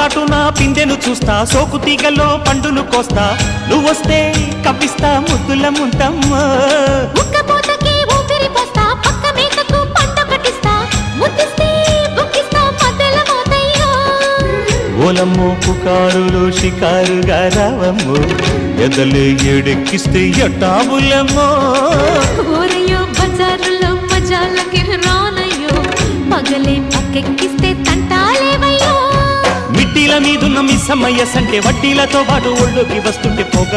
చాటున పిందెను చూస్తా, సోకు తీగల్లో పండును కోస్తా, నువ్వొస్తే కప్పిస్తా ముద్దుల ముంతమ్మ. ఉక్కపోతకి ఊపిరి పోస్తా, పక్క మేకకు పంట కట్టిస్తా, ముద్దిస్తే బుక్కిస్తా మధ్యల మోతయ్యో. ఓలమ్మో పుకారులు షికారుగా రావమ్మో, ఎదలే ఏడెక్కిస్తే ఎట్టాబులమ్మో. ఊరయ్యో బజారులో మజాలకి రానయ్యో, పగలే పక్కెక్కిస్తే తంటాలేవయ్యో. మిట్టిల మీదున్న మిస్సమ్మయ్య సంటే వడ్డీలతో పాటు ఒళ్ళోకి వస్తుంటే పోగ